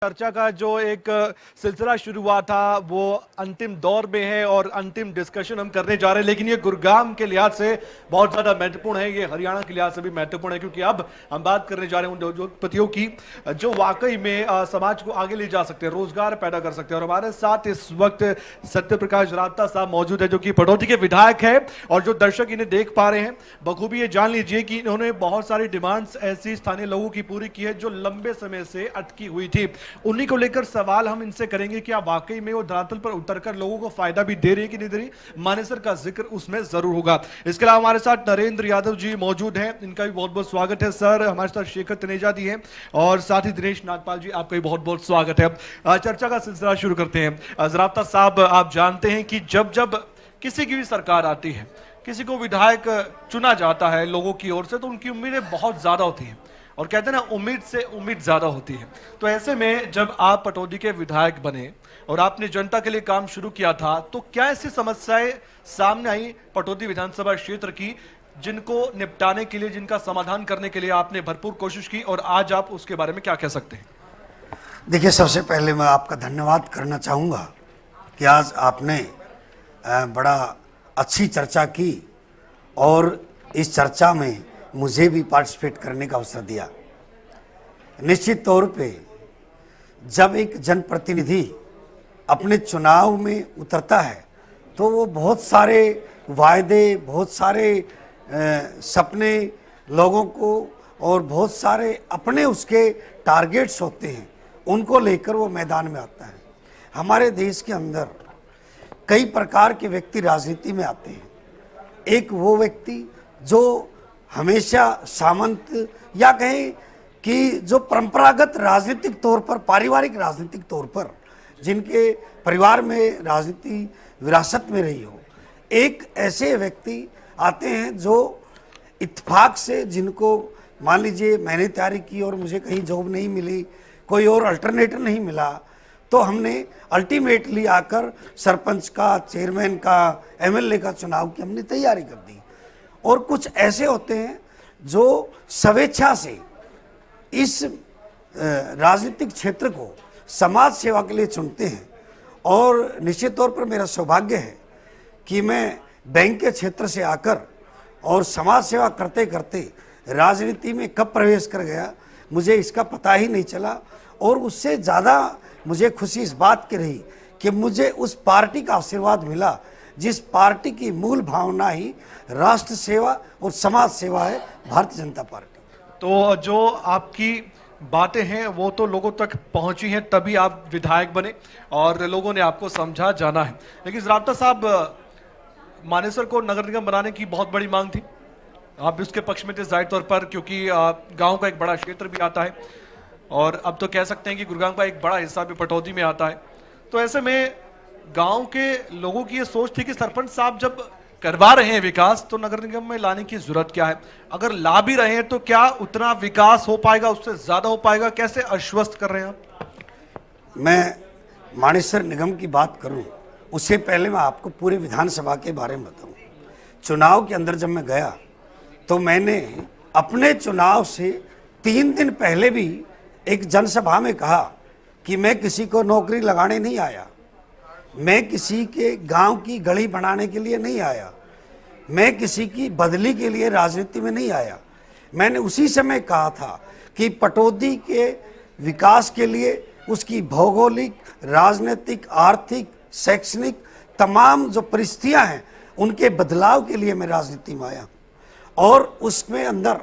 चर्चा का जो एक सिलसिला शुरू हुआ था वो अंतिम दौर में है और अंतिम डिस्कशन हम करने जा रहे हैं, लेकिन ये गुरुग्राम के लिहाज से बहुत ज्यादा महत्वपूर्ण है, ये हरियाणा के लिहाज से भी महत्वपूर्ण है, क्योंकि अब हम बात करने जा रहे हैं उन उद्योगपतियों की जो वाकई में समाज को आगे ले जा सकते हैं, रोजगार पैदा कर सकते हैं। और हमारे साथ इस वक्त सत्यप्रकाश जरावता साहब मौजूद है जो कि पटौदी के विधायक है, और जो दर्शक इन्हें देख पा रहे हैं बखूबी ये जान लीजिए कि इन्होंने बहुत सारी डिमांड्स ऐसी स्थानीय लोगों की पूरी की है जो लंबे समय से अटकी हुई थी। उन्हीं को लेकर सवाल हम इनसे करेंगे कि आप वाकई में वो धरातल पर उतरकर लोगों को फायदा भी दे रही है कि नहीं दे रही। मानेसर का जिक्र उसमें जरूर होगा। इसके अलावा हमारे साथ नरेंद्र यादव जी मौजूद हैं, इनका भी बहुत बहुत स्वागत है सर। हमारे साथ शेखर तनेजा जी हैं और साथ ही दिनेश नागपाल जी, आपका भी बहुत बहुत स्वागत है। चर्चा का सिलसिला शुरू करते हैं। जरावता साहब, आप जानते हैं कि जब जब किसी की भी सरकार आती है, किसी को विधायक चुना जाता है लोगों की ओर से, तो उनकी उम्मीदें बहुत ज्यादा होती हैं और कहते हैं ना, उम्मीद से उम्मीद ज्यादा होती है। तो ऐसे में जब आप पटौदी के विधायक बने और आपने जनता के लिए काम शुरू किया था, तो क्या ऐसी समस्याएं सामने आई पटौदी विधानसभा क्षेत्र की जिनको निपटाने के लिए, जिनका समाधान करने के लिए आपने भरपूर कोशिश की, और आज आप उसके बारे में क्या कह सकते हैं? देखिए, सबसे पहले मैं आपका धन्यवाद करना चाहूँगा कि आज आपने बड़ा अच्छी चर्चा की और इस चर्चा में मुझे भी पार्टिसिपेट करने का अवसर दिया। निश्चित तौर पे जब एक जनप्रतिनिधि अपने चुनाव में उतरता है तो वो बहुत सारे वायदे, बहुत सारे सपने लोगों को और बहुत सारे अपने उसके टारगेट्स होते हैं, उनको लेकर वो मैदान में आता है। हमारे देश के अंदर कई प्रकार के व्यक्ति राजनीति में आते हैं। एक वो व्यक्ति जो हमेशा सामंत या कहें कि जो परंपरागत राजनीतिक तौर पर, पारिवारिक राजनीतिक तौर पर जिनके परिवार में राजनीति विरासत में रही हो, एक ऐसे व्यक्ति आते हैं जो इत्तेफाक से, जिनको मान लीजिए मैंने तैयारी की और मुझे कहीं जॉब नहीं मिली, कोई और अल्टरनेटिव नहीं मिला, तो हमने अल्टीमेटली आकर सरपंच का, चेयरमैन का, एमएलए का चुनाव की हमने तैयारी कर दी। और कुछ ऐसे होते हैं जो स्वेच्छा से इस राजनीतिक क्षेत्र को समाज सेवा के लिए चुनते हैं। और निश्चित तौर पर मेरा सौभाग्य है कि मैं बैंक के क्षेत्र से आकर और समाज सेवा करते करते राजनीति में कब प्रवेश कर गया मुझे इसका पता ही नहीं चला। और उससे ज़्यादा मुझे खुशी इस बात की रही कि मुझे उस पार्टी का आशीर्वाद मिला जिस पार्टी की मूल भावना ही राष्ट्र सेवा और समाज सेवा है, भारतीय जनता पार्टी। तो जो आपकी बातें हैं वो तो लोगों तक पहुंची हैं, तभी आप विधायक बने और लोगों ने आपको समझा जाना है। लेकिन जरावता साहब, मानेसर को नगर निगम बनाने की बहुत बड़ी मांग थी, आप भी उसके पक्ष में थे जाहिर तौर पर, क्योंकि गांव का एक बड़ा क्षेत्र भी आता है और अब तो कह सकते हैं कि गुरुग्राम का एक बड़ा हिस्सा भी पटौदी में आता है। तो ऐसे में गांव के लोगों की ये सोच थी कि सरपंच साहब जब करवा रहे हैं विकास, तो नगर निगम में लाने की जरूरत क्या है? अगर ला भी रहे हैं तो क्या उतना विकास हो पाएगा, उससे ज्यादा हो पाएगा? कैसे आश्वस्त कर रहे हैं आप? मैं मानेसर निगम की बात करूं उससे पहले मैं आपको पूरे विधानसभा के बारे में बताऊं। चुनाव के अंदर जब मैं गया तो मैंने अपने चुनाव से 3 दिन पहले भी एक जनसभा में कहा कि मैं किसी को नौकरी लगाने नहीं आया, मैं किसी के गांव की गली बनाने के लिए नहीं आया, मैं किसी की बदली के लिए राजनीति में नहीं आया। मैंने उसी समय कहा था कि पटौदी के विकास के लिए उसकी भौगोलिक, राजनीतिक, आर्थिक, शैक्षणिक तमाम जो परिस्थितियां हैं उनके बदलाव के लिए मैं राजनीति में आया। और उसमें अंदर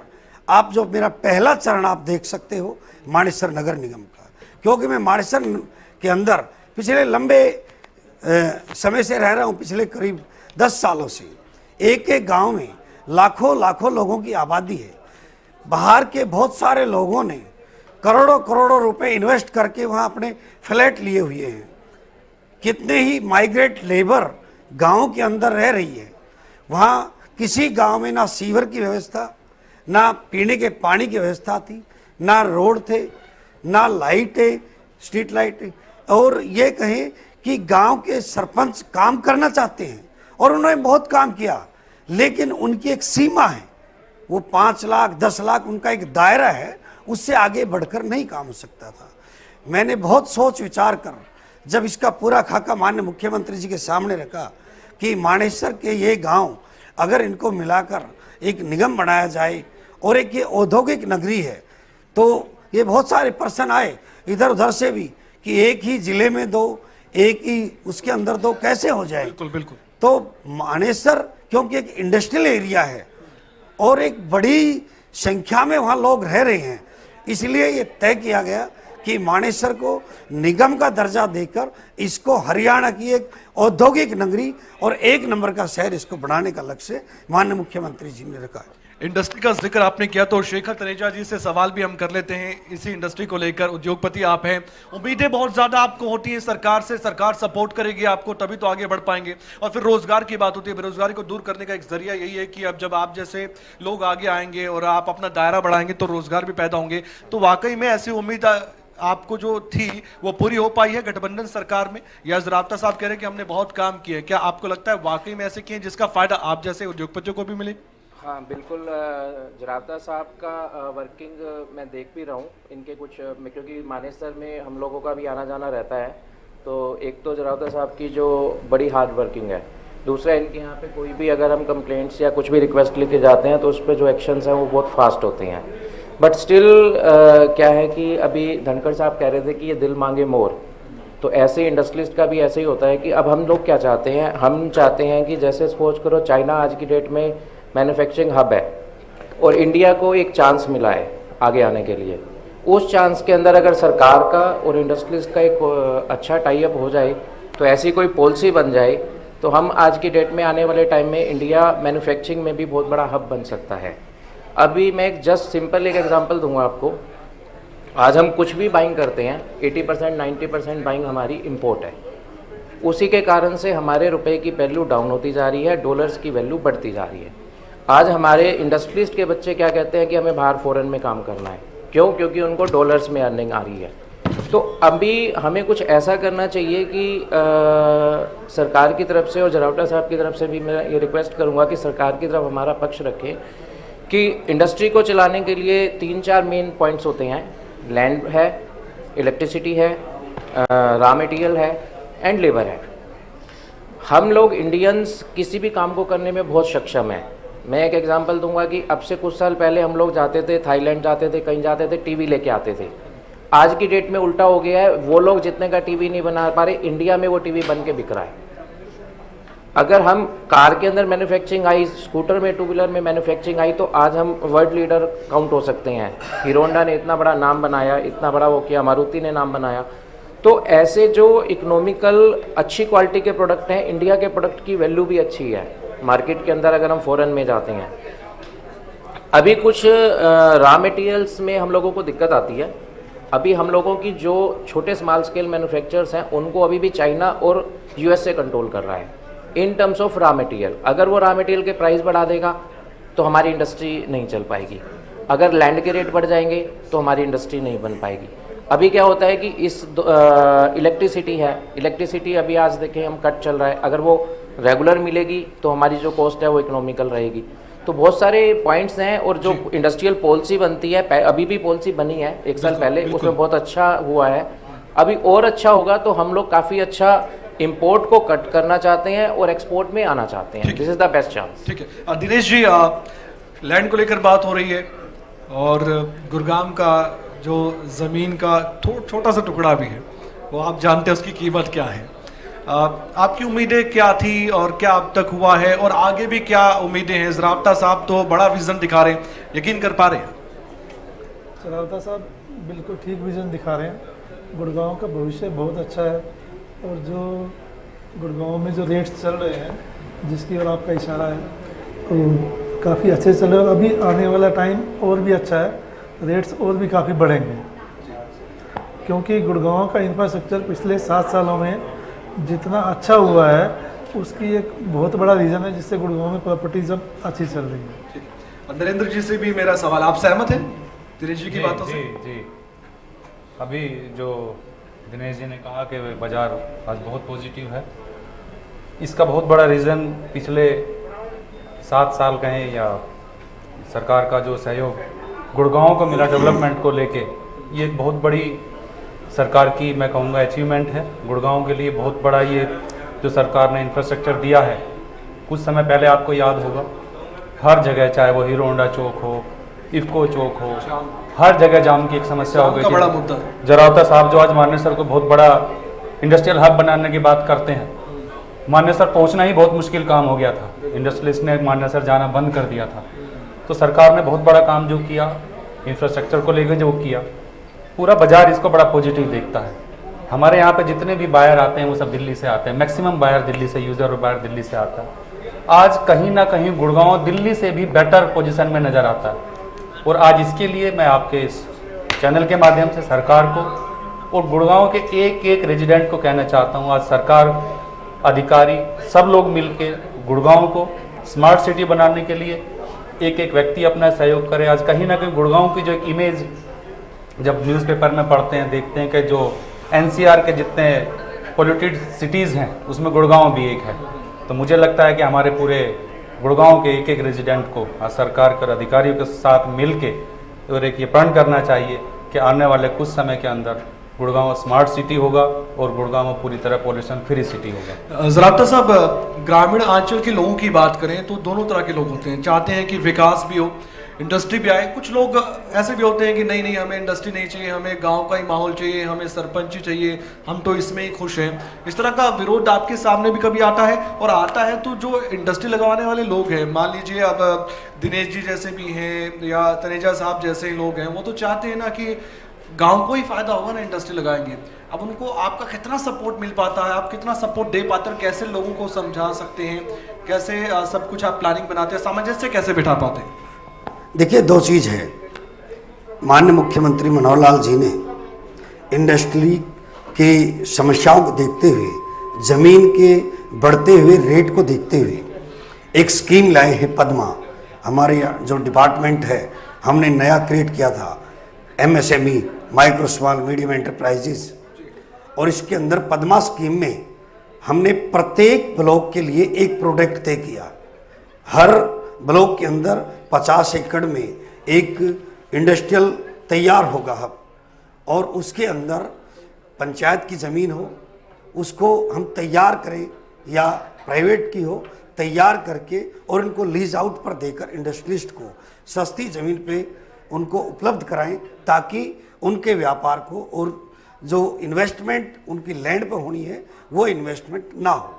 आप जो मेरा पहला चरण आप देख सकते हो मानेसर नगर निगम का, क्योंकि मैं मानेसर के अंदर पिछले लंबे समय से रह रहा हूँ, पिछले करीब 10 सालों से। एक एक गांव में लाखों लाखों लोगों की आबादी है। बाहर के बहुत सारे लोगों ने करोड़ों करोड़ों रुपए इन्वेस्ट करके वहाँ अपने फ्लैट लिए हुए हैं। कितने ही माइग्रेट लेबर गाँव के अंदर रह रही है। वहाँ किसी गांव में ना सीवर की व्यवस्था, ना पीने के पानी की व्यवस्था थी, ना रोड थे, ना लाइटें, स्ट्रीट लाइटें। और ये कहें कि गांव के सरपंच काम करना चाहते हैं और उन्होंने बहुत काम किया, लेकिन उनकी एक सीमा है, वो 5 लाख 10 लाख उनका एक दायरा है, उससे आगे बढ़कर नहीं काम हो सकता था। मैंने बहुत सोच विचार कर जब इसका पूरा खाका माननीय मुख्यमंत्री जी के सामने रखा कि मानेसर के ये गांव अगर इनको मिलाकर एक निगम बनाया जाए और एक ये औद्योगिक नगरी है, तो ये बहुत सारे पर्सन आए इधर उधर से भी कि एक ही जिले में दो, एक ही उसके अंदर दो, कैसे हो जाए। बिल्कुल बिल्कुल। तो मानेसर क्योंकि एक इंडस्ट्रियल एरिया है और एक बड़ी संख्या में वहाँ लोग रह रहे हैं, इसलिए ये तय किया गया कि मानेसर को निगम का दर्जा देकर इसको हरियाणा की एक औद्योगिक नगरी और एक नंबर का शहर इसको बनाने का लक्ष्य माननीय मुख्यमंत्री जी ने रखा है। इंडस्ट्री का जिक्र आपने किया तो शेखर तनेजा जी से सवाल भी हम कर लेते हैं इसी इंडस्ट्री को लेकर। उद्योगपति आप हैं, उम्मीदें बहुत ज्यादा आपको होती हैं सरकार से, सरकार सपोर्ट करेगी आपको तभी तो आगे बढ़ पाएंगे। और फिर रोजगार की बात होती है, बेरोजगारी को दूर करने का एक जरिया यही है कि अब जब आप जैसे लोग आगे आएंगे और आप अपना दायरा बढ़ाएंगे तो रोजगार भी पैदा होंगे। तो वाकई में ऐसी उम्मीद आपको जो थी वो पूरी हो पाई है गठबंधन सरकार में, या ज़राफ्ता साहब कह रहे हैं कि हमने बहुत काम किए हैं, क्या आपको लगता है वाकई में ऐसे किए जिसका फायदा आप जैसे उद्योगपतियों को भी मिले? हाँ बिल्कुल, ज़राफ्ता साहब का वर्किंग मैं देख भी रहा हूँ इनके कुछ, क्योंकि मानेसर में हम लोगों का भी आना जाना रहता है। तो एक तो ज़राफ्ता साहब की जो बड़ी हार्ड वर्किंग है, दूसरा इनके यहाँ पे कोई भी अगर हम कंप्लेंट्स या कुछ भी रिक्वेस्ट लेके जाते हैं तो उस पर जो एक्शंस हैं वो बहुत फास्ट होते हैं। बट स्टिल क्या है कि अभी धनखड़ साहब कह रहे थे कि ये दिल मांगे मोर, तो ऐसे इंडस्ट्रियलिस्ट का भी ऐसे ही होता है कि अब हम लोग क्या चाहते हैं, हम चाहते हैं कि जैसे सपोज करो चाइना आज की डेट में मैन्युफैक्चरिंग हब है और इंडिया को एक चांस मिला है आगे आने के लिए, उस चांस के अंदर अगर सरकार का और इंडस्ट्रियलिस्ट का एक अच्छा टाई अप हो जाए, तो ऐसी कोई पॉलिसी बन जाए तो हम आज की डेट में आने वाले टाइम में इंडिया मैन्युफैक्चरिंग में भी बहुत बड़ा हब बन सकता है। अभी मैं एक जस्ट सिंपल एक एग्जांपल दूंगा आपको। आज हम कुछ भी बाइंग करते हैं 80% 90% बाइंग हमारी इंपोर्ट है, उसी के कारण से हमारे रुपए की वैल्यू डाउन होती जा रही है, डॉलर्स की वैल्यू बढ़ती जा रही है। आज हमारे इंडस्ट्रियलिस्ट के बच्चे क्या कहते हैं कि हमें बाहर फॉरेन में काम करना है, क्यों? क्योंकि उनको डॉलर्स में अर्निंग आ रही है। तो अभी हमें कुछ ऐसा करना चाहिए कि सरकार की तरफ से और ज़राफ्ता साहब की तरफ से भी मैं ये रिक्वेस्ट करूँगा कि सरकार की तरफ हमारा पक्ष रखें कि इंडस्ट्री को चलाने के लिए 3-4 मेन पॉइंट्स होते हैं। लैंड है, इलेक्ट्रिसिटी है, रॉ मटेरियल है एंड लेबर है। हम लोग इंडियंस किसी भी काम को करने में बहुत सक्षम हैं। मैं एक एग्जांपल दूंगा कि अब से कुछ साल पहले हम लोग जाते थे, थाईलैंड जाते थे, कहीं जाते थे, टीवी लेके आते थे। आज की डेट में उल्टा हो गया है, वो लोग जितने का टीवी नहीं बना पा रहे, इंडिया में वो टीवी बन के बिक रहा है। अगर हम कार के अंदर मैन्युफैक्चरिंग आई, स्कूटर में, टू व्हीलर में मैन्युफैक्चरिंग आई, तो आज हम वर्ल्ड लीडर काउंट हो सकते हैं। हीरो होंडा ने इतना बड़ा नाम बनाया, इतना बड़ा वो किया, मारुति ने नाम बनाया। तो ऐसे जो इकोनॉमिकल अच्छी क्वालिटी के प्रोडक्ट हैं, इंडिया के प्रोडक्ट की वैल्यू भी अच्छी है मार्केट के अंदर अगर हम फॉरेन में जाते हैं। अभी कुछ रॉ मटेरियल्स में हम लोगों को दिक्कत आती है। अभी हम लोगों की जो छोटे स्मॉल स्केल मैन्युफैक्चरर्स हैं उनको अभी भी चाइना और यूएसए कंट्रोल कर रहा है in terms of raw material. अगर वो रॉ मटेरियल के प्राइस बढ़ा देगा तो हमारी इंडस्ट्री नहीं चल पाएगी। अगर लैंड के रेट बढ़ जाएंगे तो हमारी इंडस्ट्री नहीं बन पाएगी। अभी क्या होता है कि इस इलेक्ट्रिसिटी है, इलेक्ट्रिसिटी अभी आज देखें हम कट चल रहा है, अगर वो रेगुलर मिलेगी तो हमारी जो कॉस्ट है वो इकोनॉमिकल रहेगी। तो बहुत सारे पॉइंट्स हैं और जो इंडस्ट्रियल पॉलिसी बनती है, अभी भी पॉलिसी बनी है 1 साल पहले, उसमें बहुत अच्छा हुआ है। अभी और अच्छा होगा तो हम लोग काफ़ी अच्छा इंपोर्ट को कट करना चाहते हैं और एक्सपोर्ट में आना चाहते हैं। This is the best chance. ठीक है दिनेश जी, लैंड को लेकर बात हो रही है और गुरुग्राम का जो ज़मीन का छोटा सा टुकड़ा भी है वो आप जानते हैं उसकी कीमत क्या है। आपकी उम्मीदें क्या थी और क्या अब तक हुआ है और आगे भी क्या उम्मीदें हैं? ज़राफ्ता साहब तो बड़ा विजन दिखा रहे हैं, यकीन कर पा रहे हैं? ज़राफ्ता साहब बिल्कुल ठीक विजन दिखा रहे हैं। गुड़गांव का भविष्य बहुत अच्छा है और जो गुड़गांव में जो रेट्स चल रहे हैं जिसकी ओर आपका इशारा है तो काफ़ी अच्छे चल रहे हैं और अभी आने वाला टाइम और भी अच्छा है, रेट्स और भी काफ़ी बढ़ेंगे क्योंकि गुड़गांव का इंफ्रास्ट्रक्चर पिछले 7 सालों में जितना अच्छा हुआ है उसकी एक बहुत बड़ा रीज़न है जिससे गुड़गांव में प्रॉपर्टीज अब अच्छी चल रही है। और नरेंद्र जी से भी मेरा सवाल, आप सहमत हैं दिनेश जी की बातों से? जी, अभी जो दिनेश जी ने कहा कि बाज़ार आज बहुत पॉजिटिव है, इसका बहुत बड़ा रीज़न पिछले 7 साल कहें या सरकार का जो सहयोग गुड़गांव को मिला डेवलपमेंट को लेके, ये एक बहुत बड़ी सरकार की मैं कहूँगा अचीवमेंट है। गुड़गांव के लिए बहुत बड़ा ये जो सरकार ने इंफ्रास्ट्रक्चर दिया है। कुछ समय पहले आपको याद होगा हर जगह, चाहे वो हीरो होंडा चौक हो, इफ्को चौक हो, हर जगह जाम की एक समस्या हो गई बड़ा थी। मुद्दा जरावता साहब जो आज माननीय सर को बहुत बड़ा इंडस्ट्रियल हब बनाने की बात करते हैं, माननीय सर पहुंचना ही बहुत मुश्किल काम हो गया था। इंडस्ट्रियलिस्ट ने माननीय सर जाना बंद कर दिया था। तो सरकार ने बहुत बड़ा काम जो किया, इंफ्रास्ट्रक्चर को लेकर जो किया, पूरा बाजार इसको बड़ा पॉजिटिव देखता है। हमारे यहाँ पे जितने भी बायर आते हैं वो सब दिल्ली से आते हैं, मैक्सिमम बायर दिल्ली से, यूज़र और बायर दिल्ली से आता है। आज कहीं ना कहीं गुड़गांव दिल्ली से भी बेटर पोजीशन में नज़र आता है। और आज इसके लिए मैं आपके इस चैनल के माध्यम से सरकार को और गुड़गांव के एक एक रेजिडेंट को कहना चाहता हूँ, आज सरकार, अधिकारी, सब लोग मिलके गुड़गांव को स्मार्ट सिटी बनाने के लिए एक एक व्यक्ति अपना सहयोग करे। आज कहीं ना कहीं गुड़गांव की जो एक इमेज जब न्यूज़पेपर में पढ़ते हैं, देखते हैं कि जो NCR के जितने पोल्यूटेड सिटीज़ हैं उसमें गुड़गांव भी एक है। तो मुझे लगता है कि हमारे पूरे गुड़गांव के एक एक रेजिडेंट को आज सरकार के अधिकारियों के साथ मिल के और एक ये प्रण करना चाहिए कि आने वाले कुछ समय के अंदर गुड़गांव स्मार्ट सिटी होगा और गुड़गांव पूरी तरह पॉल्यूशन फ्री सिटी होगा। ज़राफ्ता साहब, ग्रामीण अंचल के लोगों की बात करें तो दोनों तरह के लोग होते हैं, चाहते हैं कि विकास भी हो, इंडस्ट्री भी आए। कुछ लोग ऐसे भी होते हैं कि नहीं नहीं, हमें इंडस्ट्री नहीं चाहिए, हमें गांव का ही माहौल चाहिए, हमें सरपंच चाहिए, हम तो इसमें ही खुश हैं। इस तरह का विरोध आपके सामने भी कभी आता है? और आता है तो जो इंडस्ट्री लगवाने वाले लोग हैं, मान लीजिए अब दिनेश जी जैसे भी हैं या तनेजा साहब जैसे ही लोग हैं, वो तो चाहते हैं ना कि गांव को ही फायदा होगा ना, इंडस्ट्री लगाएंगे। अब उनको आपका कितना सपोर्ट मिल पाता है, आप कितना सपोर्ट दे पाते हैं, कैसे लोगों को समझा सकते हैं, कैसे सब कुछ आप प्लानिंग बनाते हैं, सामंजस्य कैसे बिठा पाते हैं? देखिए, दो चीज़ है। माननीय मुख्यमंत्री मनोहर लाल जी ने इंडस्ट्री की समस्याओं को देखते हुए, ज़मीन के बढ़ते हुए रेट को देखते हुए एक स्कीम लाए हैं पद्मा। हमारे जो डिपार्टमेंट है, हमने नया क्रिएट किया था MSME, micro small medium enterprises, और इसके अंदर पद्मा स्कीम में हमने प्रत्येक ब्लॉक के लिए एक प्रोडक्ट तय किया। हर ब्लॉक के अंदर 50 एकड़ में एक इंडस्ट्रियल तैयार होगा हब, और उसके अंदर पंचायत की ज़मीन हो, उसको हम तैयार करें या प्राइवेट की हो, तैयार करके और उनको लीज आउट पर देकर इंडस्ट्रियलिस्ट को सस्ती ज़मीन पे उनको उपलब्ध कराएं, ताकि उनके व्यापार को और जो इन्वेस्टमेंट उनकी लैंड पर होनी है वो इन्वेस्टमेंट ना हो।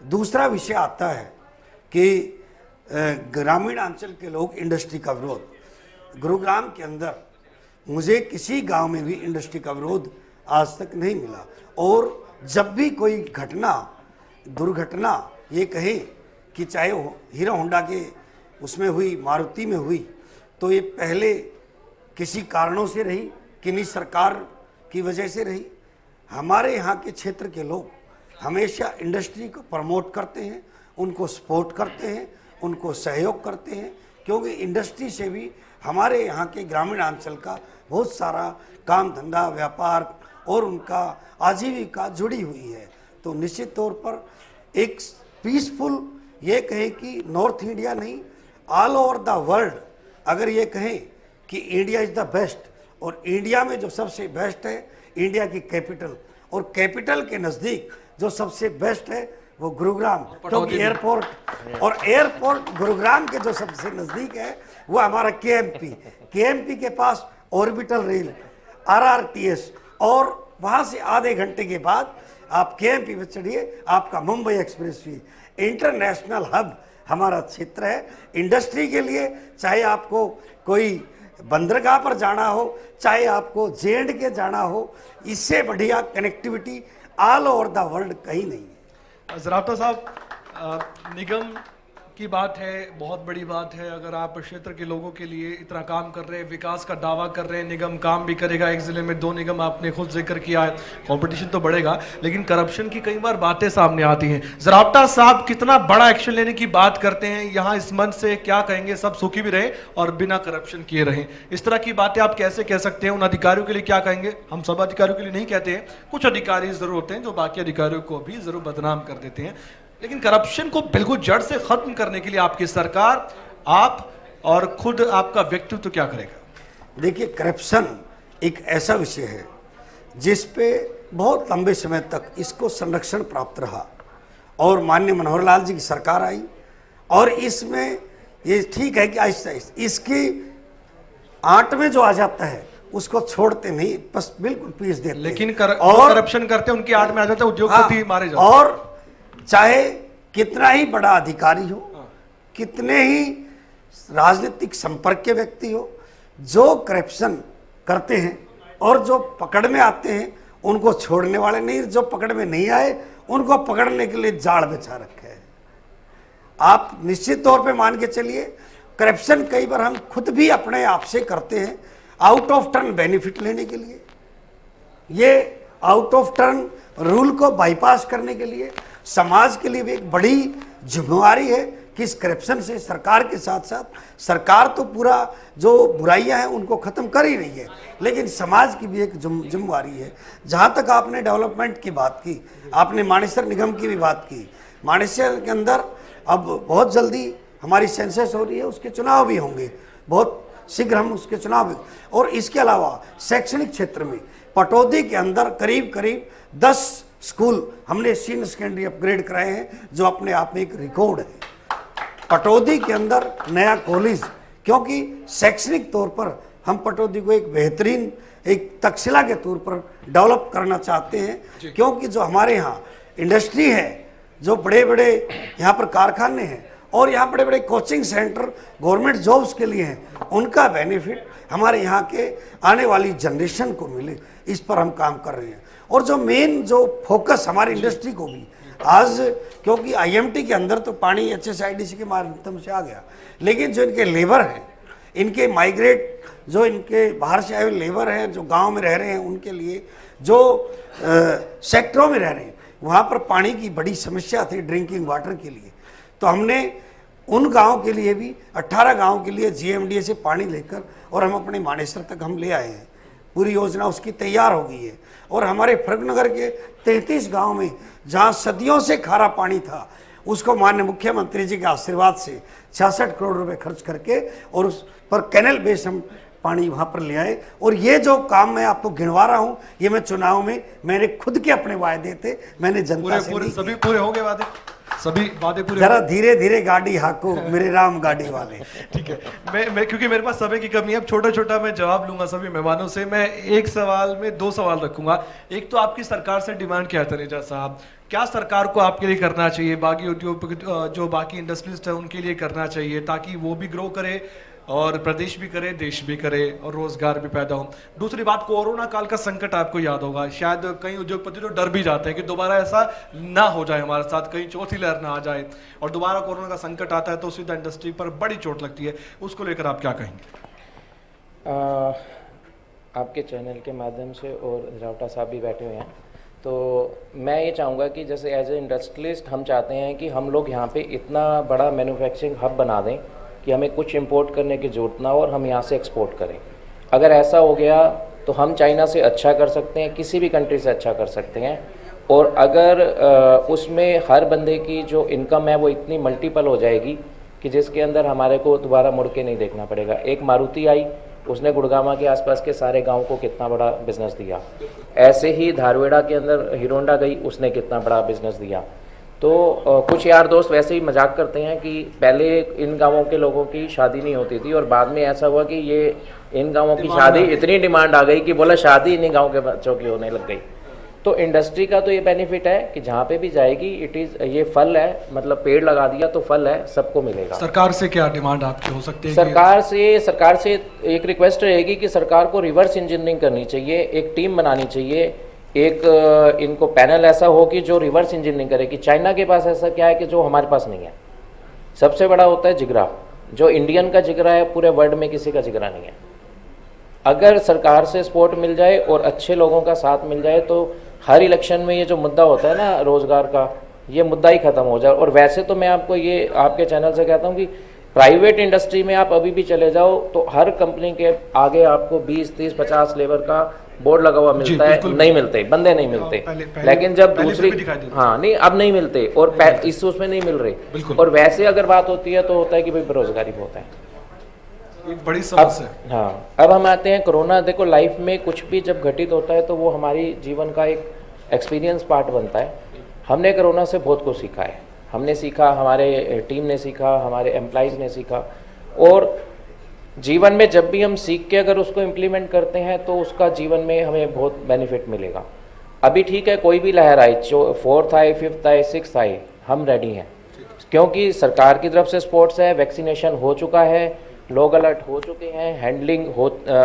दूसरा विषय आता है कि ग्रामीण अंचल के लोग इंडस्ट्री का विरोध। गुरुग्राम के अंदर मुझे किसी गांव में भी इंडस्ट्री का विरोध आज तक नहीं मिला, और जब भी कोई घटना, दुर्घटना ये कहे कि चाहे वो हीरो होंडा के उसमें हुई, मारुति में हुई, तो ये पहले किसी कारणों से रही, किन्हीं सरकार की वजह से रही। हमारे यहाँ के क्षेत्र के लोग हमेशा इंडस्ट्री को प्रमोट करते हैं, उनको सपोर्ट करते हैं, उनको सहयोग करते हैं, क्योंकि इंडस्ट्री से भी हमारे यहाँ के ग्रामीण अंचल का बहुत सारा काम धंधा, व्यापार और उनका आजीविका जुड़ी हुई है। तो निश्चित तौर पर एक पीसफुल, ये कहें कि नॉर्थ इंडिया नहीं, ऑल ओवर द वर्ल्ड अगर ये कहें कि इंडिया इज़ द बेस्ट, और इंडिया में जो सबसे बेस्ट है इंडिया की कैपिटल, और कैपिटल के नज़दीक जो सबसे बेस्ट है वो गुरुग्राम, क्योंकि एयरपोर्ट, और एयरपोर्ट गुरुग्राम के जो सबसे नज़दीक है वो हमारा KMP के पास ऑर्बिटल रेल, RRTS, और वहाँ से आधे घंटे के बाद आप KMP पे चढ़िए, आपका Mumbai express way. International hub हमारा क्षेत्र है इंडस्ट्री के लिए। चाहे आपको कोई बंदरगाह पर जाना हो, चाहे आपको J&K जाना हो, इससे बढ़िया connectivity all over the world कहीं नहीं है। ज़राफ्ता साहब, निगम की बात है, बहुत बड़ी बात है। अगर आप क्षेत्र के लोगों के लिए इतना काम कर रहे हैं, विकास का दावा कर रहे हैं, निगम काम भी करेगा। एक ज़िले में 2 निगम आपने खुद जिक्र किया है, कंपटीशन तो बढ़ेगा, लेकिन करप्शन की कई बार बातें सामने आती हैं। ज़राफ्ता साहब कितना बड़ा एक्शन लेने की बात करते हैं, यहाँ इस मंच से क्या कहेंगे, सब सुखी भी रहे और बिना करप्शन किए रहें, इस तरह की बातें आप कैसे कह सकते हैं? उन अधिकारियों के लिए क्या कहेंगे? हम सब अधिकारियों के लिए नहीं कहते हैं, कुछ अधिकारी ज़रूर होते हैं जो बाकी अधिकारियों को भी ज़रूर बदनाम कर देते हैं, लेकिन करप्शन को बिल्कुल जड़ से खत्म करने के लिए आपकी सरकार, आप और खुद आपका व्यक्तित्व क्या करेगा? देखिए, करप्शन एक ऐसा विषय है जिस पे बहुत लंबे समय तक इसको संरक्षण प्राप्त रहा और माननीय मनोहर लाल जी की सरकार आई और इसमें ये ठीक है कि आहिस्ता आहिस्ता इसकी आंट में जो आ जाता है उसको छोड़ते नहीं, बस बिल्कुल पीस देते। लेकिन करप्शन करते उनकी आड़ में आ जाते उद्योगपति मारे जाते। और चाहे कितना ही बड़ा अधिकारी हो, कितने ही राजनीतिक संपर्क के व्यक्ति हो, जो करप्शन करते हैं और जो पकड़ में आते हैं उनको छोड़ने वाले नहीं, जो पकड़ में नहीं आए उनको पकड़ने के लिए जाल बिछा रखे हैं। आप निश्चित तौर पे मान के चलिए, करप्शन कई बार हम खुद भी अपने आप से करते हैं आउट ऑफ टर्न बेनिफिट लेने के लिए। ये आउट ऑफ टर्न रूल को बाईपास करने के लिए समाज के लिए भी एक बड़ी जिम्मेवारी है कि इस करप्शन से सरकार के साथ साथ सरकार तो पूरा जो बुराइयां हैं उनको ख़त्म कर ही रही है, लेकिन समाज की भी एक जिम्मेवारी है। जहाँ तक आपने डेवलपमेंट की बात की, आपने मानेसर निगम की भी बात की। मानेसर के अंदर अब बहुत जल्दी हमारी सेंसस हो रही है, उसके चुनाव भी होंगे, बहुत शीघ्र हम उसके चुनाव भी। और इसके अलावा शैक्षणिक क्षेत्र में पटौदी के अंदर करीब करीब 10 स्कूल हमने सीनियर सेकेंडरी अपग्रेड कराए हैं, जो अपने आप में एक रिकॉर्ड है। पटौदी के अंदर नया कॉलेज, क्योंकि शैक्षणिक तौर पर हम पटौदी को एक बेहतरीन एक तक्षशिला के तौर पर डेवलप करना चाहते हैं, क्योंकि जो हमारे यहाँ इंडस्ट्री है, जो बड़े बड़े यहाँ पर कारखाने हैं और यहाँ बड़े बड़े कोचिंग सेंटर गवर्नमेंट जॉब्स के लिए हैं, उनका बेनिफिट हमारे यहाँ के आने वाली जनरेशन को मिले, इस पर हम काम कर रहे हैं। और जो मेन जो फोकस हमारी इंडस्ट्री को भी आज, क्योंकि आईएमटी के अंदर तो पानी HSIDC के माध्यम से आ गया, लेकिन जो इनके लेबर हैं, इनके माइग्रेट जो इनके बाहर से आए हुए लेबर हैं, जो गांव में रह रहे हैं, उनके लिए जो सेक्टरों में रह रहे हैं, वहाँ पर पानी की बड़ी समस्या थी ड्रिंकिंग वाटर के लिए। तो हमने उन गांव के लिए भी 18 गांव के लिए GMDA से पानी लेकर और हम अपने मानेसर तक हम ले आए हैं। पूरी योजना उसकी तैयार हो गई है। और हमारे फर्रुखनगर के 33 गांव में जहां सदियों से खारा पानी था, उसको माननीय मुख्यमंत्री जी के आशीर्वाद से 66 करोड़ रुपए खर्च करके और उस पर कैनल बेस हम पानी वहां पर ले आए। और ये जो काम मैं आपको गिनवा रहा हूं, ये मैं चुनाव में मैंने खुद के अपने वायदे थे, मैंने जनता से नहीं सभी पूरे हो गए वादे, सभी वादे पूरे। जरा धीरे धीरे गाड़ी हाको मेरे राम गाड़ी वाले। ठीक है, मैं क्योंकि मेरे पास समय की कमी है, अब छोटा छोटा मैं जवाब लूंगा सभी मेहमानों से। मैं एक सवाल में 2 सवाल रखूंगा। एक तो आपकी सरकार से डिमांड क्या है तनेजा साहब, क्या सरकार को आपके लिए करना चाहिए, बाकी उद्योग जो बाकी इंडस्ट्रीज है उनके लिए करना चाहिए, ताकि वो भी ग्रो करे और प्रदेश भी करे, देश भी करे और रोजगार भी पैदा हो। दूसरी बात, कोरोना काल का संकट आपको याद होगा, शायद कई उद्योगपति तो डर भी जाते हैं कि दोबारा ऐसा ना हो जाए हमारे साथ, कहीं चौथी लहर ना आ जाए और दोबारा कोरोना का संकट आता है तो सीधा इंडस्ट्री पर बड़ी चोट लगती है। उसको लेकर आप क्या कहेंगे? आपके चैनल के माध्यम से और रावटा साहब भी बैठे हुए हैं, तो मैं ये चाहूँगा कि जैसे एज ए इंडस्ट्रियलिस्ट हम चाहते हैं कि हम लोग यहाँ पे इतना बड़ा मैन्युफैक्चरिंग हब बना दें कि हमें कुछ इंपोर्ट करने की ज़रूरत ना हो और हम यहाँ से एक्सपोर्ट करें। अगर ऐसा हो गया तो हम चाइना से अच्छा कर सकते हैं, किसी भी कंट्री से अच्छा कर सकते हैं। और अगर उसमें हर बंदे की जो इनकम है वो इतनी मल्टीपल हो जाएगी कि जिसके अंदर हमारे को दोबारा मुड़ के नहीं देखना पड़ेगा। एक मारुति आई, उसने गुड़गामा के आसपास के सारे गांव को कितना बड़ा बिजनेस दिया। ऐसे ही धारवेड़ा के अंदर हीरो होंडा गई, उसने कितना बड़ा बिजनेस दिया। तो कुछ यार दोस्त वैसे ही मजाक करते हैं कि पहले इन गांवों के लोगों की शादी नहीं होती थी और बाद में ऐसा हुआ कि ये इन गांवों की शादी इतनी डिमांड आ गई कि बोला शादी इन्हीं गांव के बच्चों की होने लग गई। तो इंडस्ट्री का तो ये बेनिफिट है कि जहाँ पे भी जाएगी ये फल है, मतलब पेड़ लगा दिया तो फल है, सबको मिलेगा। सरकार से क्या डिमांड आपकी हो सकती है? सरकार से एक रिक्वेस्ट रहेगी कि सरकार को रिवर्स इंजीनियरिंग करनी चाहिए, एक टीम बनानी चाहिए, एक इनको पैनल ऐसा हो कि जो रिवर्स इंजीनियरिंग करे। कि चाइना के पास ऐसा क्या है कि जो हमारे पास नहीं है, सबसे बड़ा होता है जिगरा, जो इंडियन का जिगरा है पूरे वर्ल्ड में किसी का जिगरा नहीं है। अगर सरकार से सपोर्ट मिल जाए और अच्छे लोगों का साथ मिल जाए तो हर इलेक्शन में ये जो मुद्दा होता है ना रोजगार का, ये मुद्दा ही खत्म हो जाए। और वैसे तो मैं आपको ये आपके चैनल से कहता हूँ कि प्राइवेट इंडस्ट्री में आप अभी भी चले जाओ तो हर कंपनी के आगे आपको 20, 30, 50 लेबर का बोर्ड लगा हुआ मिलता है, नहीं मिलते, बंदे नहीं मिलते। लेकिन जब दूसरी हाँ नहीं अब नहीं मिलते और इस उसमें नहीं मिल रहे। और वैसे अगर बात होती है तो होता है कि भाई बेरोजगारी बहुत है। एक बड़ी समस्या है। हाँ, अब हम आते हैं कोरोना। देखो, लाइफ में कुछ भी जब घटित होता है तो वो हमारी जीवन का एक एक्सपीरियंस पार्ट बनता है। हमने कोरोना से बहुत कुछ सीखा है। हमने सीखा, हमारे टीम ने सीखा, हमारे एम्प्लॉइज़ ने सीखा। और जीवन में जब भी हम सीख के अगर उसको इम्प्लीमेंट करते हैं तो उसका जीवन में हमें बहुत बेनिफिट मिलेगा। अभी ठीक है, कोई भी लहर आई, 4th आए, 5th आए, 6th आए, हम रेडी हैं, क्योंकि सरकार की तरफ से स्पोर्ट्स है, वैक्सीनेशन हो चुका है, लोग अलर्ट हो चुके हैं, हैंडलिंग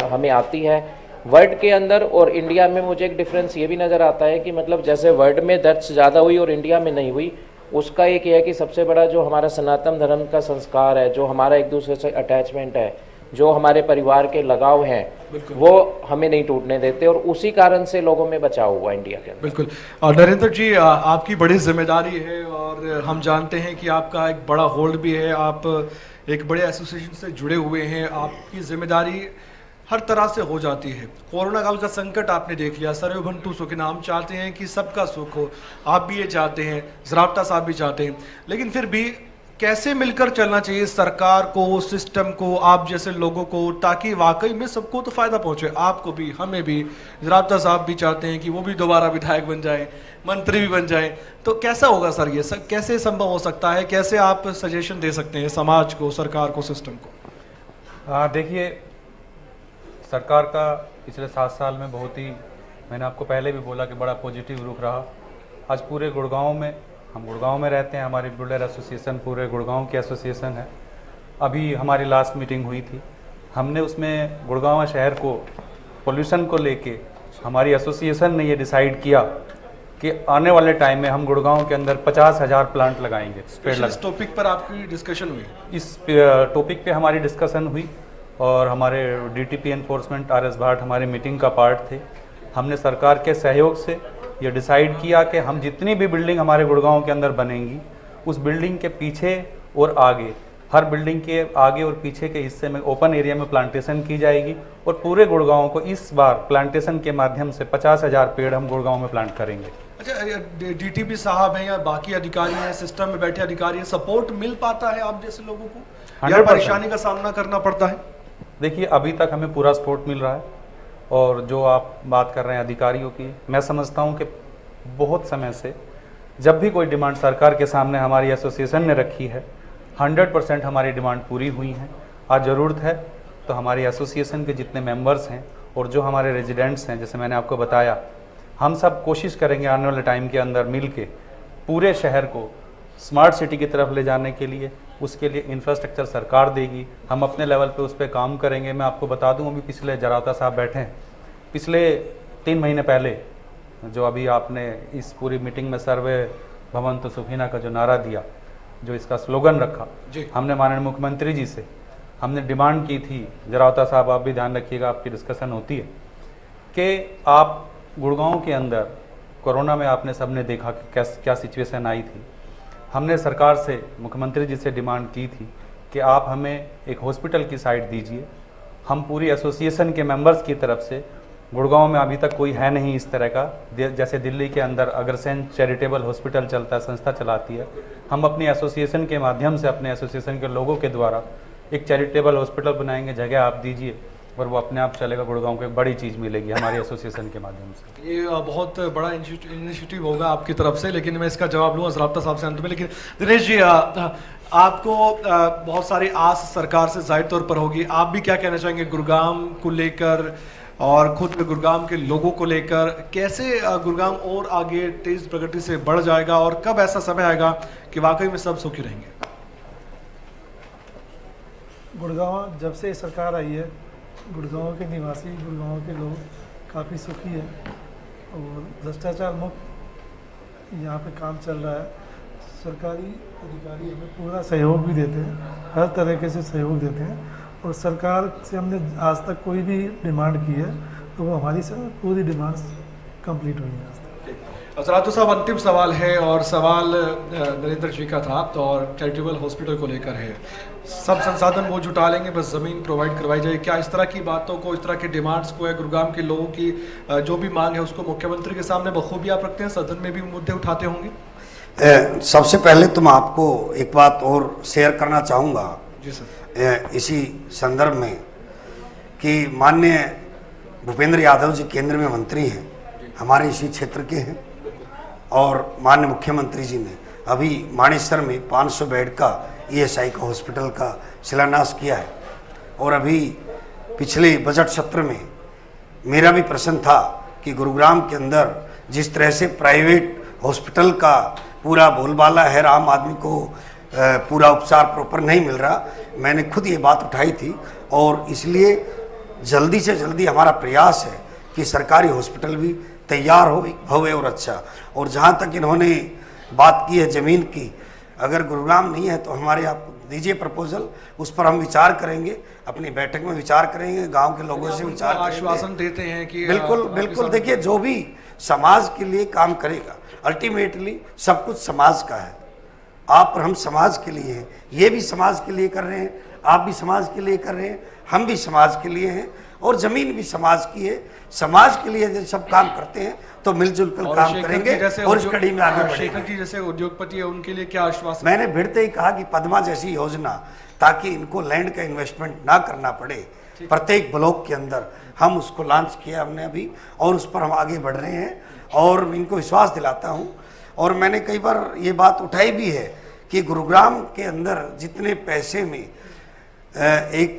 हमें आती है। वर्ल्ड के अंदर और इंडिया में मुझे एक डिफरेंस ये भी नज़र आता है कि मतलब जैसे वर्ल्ड में डेथ्स ज़्यादा हुई और इंडिया में नहीं हुई, उसका एक ये है कि सबसे बड़ा जो हमारा सनातन धर्म का संस्कार है, जो हमारा एक दूसरे से अटैचमेंट है, जो हमारे परिवार के लगाव हैं, वो हमें नहीं टूटने देते, और उसी कारण से लोगों में बचाव हुआ इंडिया के अंदर। बिल्कुल। और नरेंद्र जी, आपकी बड़ी जिम्मेदारी है और हम जानते हैं कि आपका एक बड़ा होल्ड भी है, आप एक बड़े एसोसिएशन से जुड़े हुए हैं, आपकी जिम्मेदारी हर तरह से हो जाती है। कोरोना काल का संकट आपने देख लिया, सर्वभंतु सुखिनः, हम चाहते हैं कि सबका सुख हो, आप भी ये चाहते हैं, ज़राफ्ता साहब भी चाहते हैं, लेकिन फिर भी कैसे मिलकर चलना चाहिए सरकार को, सिस्टम को, आप जैसे लोगों को, ताकि वाकई में सबको तो फायदा पहुंचे, आपको भी, हमें भी। ज़राफ्ता साहब भी चाहते हैं कि वो भी दोबारा विधायक बन जाए, मंत्री भी बन जाए, तो कैसा होगा सर ये कैसे संभव हो सकता है? कैसे आप सजेशन दे सकते हैं समाज को, सरकार को, सिस्टम को? देखिए, सरकार का पिछले 7 साल में बहुत ही, मैंने आपको पहले भी बोला कि बड़ा पॉजिटिव रुख रहा। आज पूरे गुड़गांव में, हम गुड़गांव में रहते हैं, हमारी बिल्डर एसोसिएशन पूरे गुड़गांव की एसोसिएशन है। अभी हमारी लास्ट मीटिंग हुई थी, हमने उसमें गुड़गांव शहर को पोल्यूशन को लेके हमारी एसोसिएशन ने ये डिसाइड किया कि आने वाले टाइम में हम गुड़गांव के अंदर 50,000 प्लांट लगाएंगे। इस टॉपिक पर आपकी डिस्कशन हुई? इस टॉपिक पे हमारी डिस्कशन हुई और हमारे डीटीपी एनफोर्समेंट RS भाट हमारी मीटिंग का पार्ट थे। हमने सरकार के सहयोग से ये डिसाइड किया कि हम जितनी भी बिल्डिंग हमारे गुड़गांव के अंदर बनेंगी, उस बिल्डिंग के पीछे और आगे, हर बिल्डिंग के आगे और पीछे के हिस्से में ओपन एरिया में प्लांटेशन की जाएगी और पूरे गुड़गांव को इस बार प्लांटेशन के माध्यम से 50,000 पेड़ हम गुड़गांव में प्लांट करेंगे। अच्छा, डीटीपी साहब हैं या बाकी अधिकारी हैं, सिस्टम में बैठे अधिकारी हैं, सपोर्ट मिल पाता है आप जैसे लोगों को, या 100% परेशानी का सामना करना पड़ता है? देखिए, अभी तक हमें पूरा सपोर्ट मिल रहा है। और जो आप बात कर रहे हैं अधिकारियों की, मैं समझता हूं कि बहुत समय से जब भी कोई डिमांड सरकार के सामने हमारी एसोसिएशन ने रखी है, 100% हमारी डिमांड पूरी हुई है। आज ज़रूरत है तो हमारी एसोसिएशन के जितने मेंबर्स हैं और जो हमारे रेजिडेंट्स हैं, जैसे मैंने आपको बताया, हम सब कोशिश करेंगे आने वाले टाइम के अंदर मिल के पूरे शहर को स्मार्ट सिटी की तरफ ले जाने के लिए। उसके लिए इंफ्रास्ट्रक्चर सरकार देगी, हम अपने लेवल पे उस पर काम करेंगे। मैं आपको बता दूं, अभी पिछले ज़राफ्ता साहब बैठे हैं, पिछले 3 महीने पहले जो अभी आपने इस पूरी मीटिंग में सर्वे भवन्तु सुखिनः का जो नारा दिया, जो इसका स्लोगन रखा, हमने माननीय मुख्यमंत्री जी से हमने डिमांड की थी, ज़राफ्ता साहब आप भी ध्यान रखिएगा, आपकी डिस्कशन होती है, कि आप गुड़गांव के अंदर कोरोना में आपने सबने देखा कि क्या सिचुएशन आई थी। हमने सरकार से, मुख्यमंत्री जी से डिमांड की थी कि आप हमें एक हॉस्पिटल की साइट दीजिए। हम पूरी एसोसिएशन के मेंबर्स की तरफ से, गुड़गांव में अभी तक कोई है नहीं इस तरह का, जैसे दिल्ली के अंदर अग्रसेन चैरिटेबल हॉस्पिटल चलता है, संस्था चलाती है, हम अपनी एसोसिएशन के माध्यम से अपने एसोसिएशन के लोगों के द्वारा एक चैरिटेबल हॉस्पिटल बनाएंगे। जगह आप दीजिए और वो अपने आप चलेगा। गुड़गांव को एक बड़ी चीज़ मिलेगी हमारी एसोसिएशन के माध्यम से। ये बहुत बड़ा इनिशिएटिव होगा आपकी तरफ से, लेकिन मैं इसका जवाब लूँगा ज़राफ्ता साहब से अंत में। लेकिन दिनेश जी, आपको बहुत सारी आस सरकार से जाहिर तौर पर होगी, आप भी क्या कहना चाहेंगे गुरुग्राम को लेकर और खुद गुरुग्राम के लोगों को लेकर? कैसे गुरुग्राम और आगे तेज प्रगति से बढ़ जाएगा और कब ऐसा समय आएगा कि वाकई में सब सुखी रहेंगे? गुड़गांव जब से सरकार आई है, गुड़गांव के निवासी, गुड़गांव के लोग काफ़ी सुखी हैं और भ्रष्टाचार मुक्त यहाँ पे काम चल रहा है। सरकारी अधिकारी हमें पूरा सहयोग भी देते हैं, हर तरीके से सहयोग देते हैं, और सरकार से हमने आज तक कोई भी डिमांड की है तो वो हमारी से पूरी डिमांड्स कंप्लीट हुई हैं आज तक। ज़राफ्ता साहब, अंतिम सवाल है और सवाल नरेंद्र जी का था और चैरिटेबल हॉस्पिटल को लेकर है। सब संसाधन वो जुटा लेंगे, बस ज़मीन प्रोवाइड करवाई जाए। क्या इस तरह की बातों को, इस तरह के डिमांड्स को, है गुरुग्राम के लोगों की जो भी मांग है उसको मुख्यमंत्री के सामने बखूबी आप रखते हैं, सदन में भी मुद्दे उठाते होंगे? सबसे पहले तो मैं आपको एक बात और शेयर करना चाहूँगा जी सर। इसी संदर्भ में कि माननीय भूपेंद्र यादव जी केंद्र में मंत्री हैं, हमारे इसी क्षेत्र के हैं, और माननीय मुख्यमंत्री जी ने अभी मानेसर में 500 बेड का ESI का हॉस्पिटल का शिलान्यास किया है। और अभी पिछले बजट सत्र में मेरा भी प्रश्न था कि गुरुग्राम के अंदर जिस तरह से प्राइवेट हॉस्पिटल का पूरा बोलबाला है, आम आदमी को पूरा उपचार प्रॉपर नहीं मिल रहा, मैंने खुद ये बात उठाई थी। और इसलिए जल्दी से जल्दी हमारा प्रयास है कि सरकारी हॉस्पिटल भी तैयार होवे और अच्छा। और जहाँ तक इन्होंने बात की है ज़मीन की, अगर गुरुग्राम नहीं है तो हमारे आप दीजिए प्रपोजल, उस पर हम विचार करेंगे, अपनी बैठक में विचार करेंगे, गांव के लोगों से विचार करेंगे। आश्वासन देते हैं कि बिल्कुल देखिए, जो भी समाज के लिए काम करेगा, अल्टीमेटली सब कुछ समाज का है। आप और हम समाज के लिए हैं, ये भी समाज के लिए कर रहे हैं, आप भी समाज के लिए कर रहे हैं, हम भी समाज के लिए हैं, और जमीन भी समाज की है। समाज के लिए जब सब काम करते हैं तो मिलजुल कर काम करेंगे और इस कड़ी में आगे बढ़ेंगे। शेखर जी जैसे उद्योगपति है, उनके लिए क्या आश्वासन? मैंने भिड़ते ही कहा कि पद्मा जैसी योजना, ताकि इनको लैंड का इन्वेस्टमेंट ना करना पड़े, प्रत्येक ब्लॉक के अंदर हम उसको लॉन्च किया हमने अभी, और उस पर हम आगे बढ़ रहे हैं। और इनको विश्वास दिलाता हूँ, और मैंने कई बार ये बात उठाई भी है कि गुरुग्राम के अंदर जितने पैसे में एक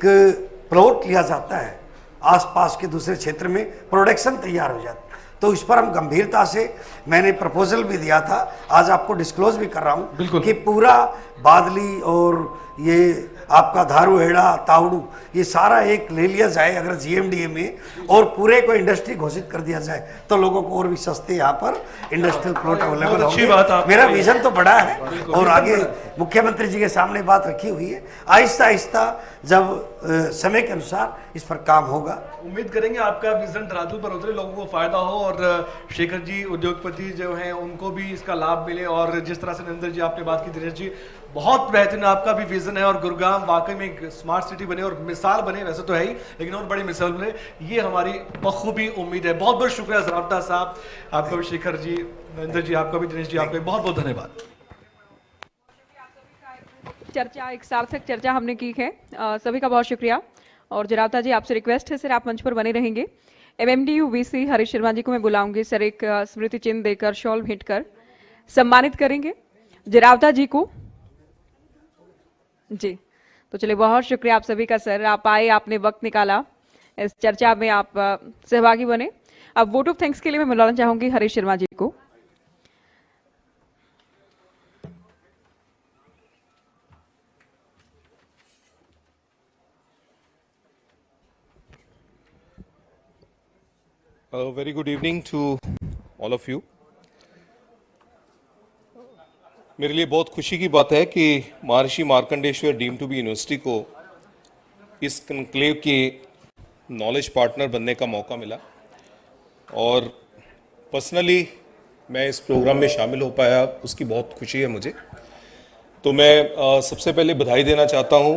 प्लॉट लिया जाता है, आसपास के दूसरे क्षेत्र में प्रोडक्शन तैयार हो जाता है। तो इस पर हम गंभीरता से, मैंने प्रपोजल भी दिया था, आज आपको डिस्क्लोज भी कर रहा हूँ कि पूरा बादली और ये आपका धारूहेड़ा, तावड़ू, ये सारा एक ले लिया जाए अगर GMDA में, और पूरे को इंडस्ट्री घोषित कर दिया जाए तो लोगों को और भी सस्ते यहाँ पर इंडस्ट्रियल प्लॉट अवेलेबल होंगे। मेरा विजन तो बड़ा है और आगे मुख्यमंत्री जी के सामने बात रखी हुई है। आहिस्ता आहिस्ता जब समय के अनुसार इस पर काम होगा। उम्मीद करेंगे आपका विजन धरातल पर उतरे, लोगों को फायदा हो, और शेखर जी उद्योगपति जो हैं उनको भी इसका लाभ मिले। और जिस तरह से नरेंद्र जी आपने बात की, दिनेश जी, बहुत बेहतरीन आपका भी विजन है, और गुरुग्राम वाकई में एक स्मार्ट सिटी बने और मिसाल बने, वैसे तो है ही, लेकिन और बड़ी मिसाल बने, ये हमारी बखूबी उम्मीद है। बहुत बहुत शुक्रिया ज़राफ्ता साहब, आपका भी, शेखर जी, नरेंद्र जी आपका भी, दिनेश जी आपका भी बहुत बहुत धन्यवाद। चर्चा, एक सार्थक चर्चा हमने की है, सभी का बहुत शुक्रिया। और ज़राफ्ता जी, आपसे रिक्वेस्ट है सर, आप मंच पर बने रहेंगे। MMDU VC हरीश शर्मा जी को मैं बुलाऊंगी सर, एक स्मृति चिन्ह देकर, शॉल भेंट कर सम्मानित करेंगे ज़राफ्ता जी को। जी, तो चलिए, बहुत शुक्रिया आप सभी का सर, आप आए, आपने वक्त निकाला, इस चर्चा में आप सहभागी बने। अब वोट ऑफ थैंक्स के लिए मैं बुलाना चाहूंगी हरीश शर्मा जी को। Very good evening to all of you. मेरे लिए बहुत खुशी की बात है कि Maharishi Markandeshwar deemed to be university को इस कन्क्लेव के नॉलेज पार्टनर बनने का मौका मिला, और पर्सनली मैं इस प्रोग्राम में शामिल हो पाया, उसकी बहुत खुशी है मुझे। तो मैं सबसे पहले बधाई देना चाहता हूँ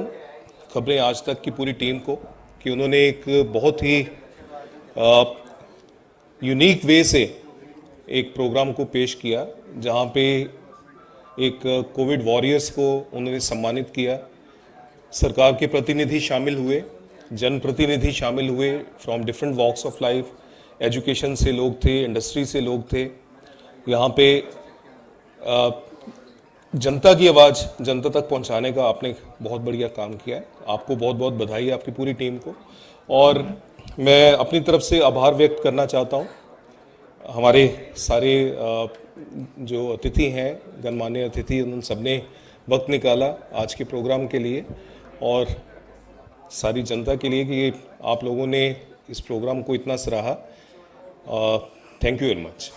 खबरें आज तक की पूरी टीम को कि उन्होंने एक बहुत ही यूनिक वे से एक प्रोग्राम को पेश किया, जहाँ पे एक कोविड वॉरियर्स को उन्होंने सम्मानित किया। सरकार के प्रतिनिधि शामिल हुए, जनप्रतिनिधि शामिल हुए, from different walks of life, education से लोग थे, इंडस्ट्री से लोग थे। यहाँ पे जनता की आवाज़ जनता तक पहुँचाने का आपने बहुत बढ़िया काम किया है। आपको बहुत बहुत बधाई, आपकी पूरी टीम को। और मैं अपनी तरफ से आभार व्यक्त करना चाहता हूँ हमारे सारे जो अतिथि हैं, गणमान्य अतिथि, उन सब ने वक्त निकाला आज के प्रोग्राम के लिए, और सारी जनता के लिए कि आप लोगों ने इस प्रोग्राम को इतना सराहा। Thank you very much.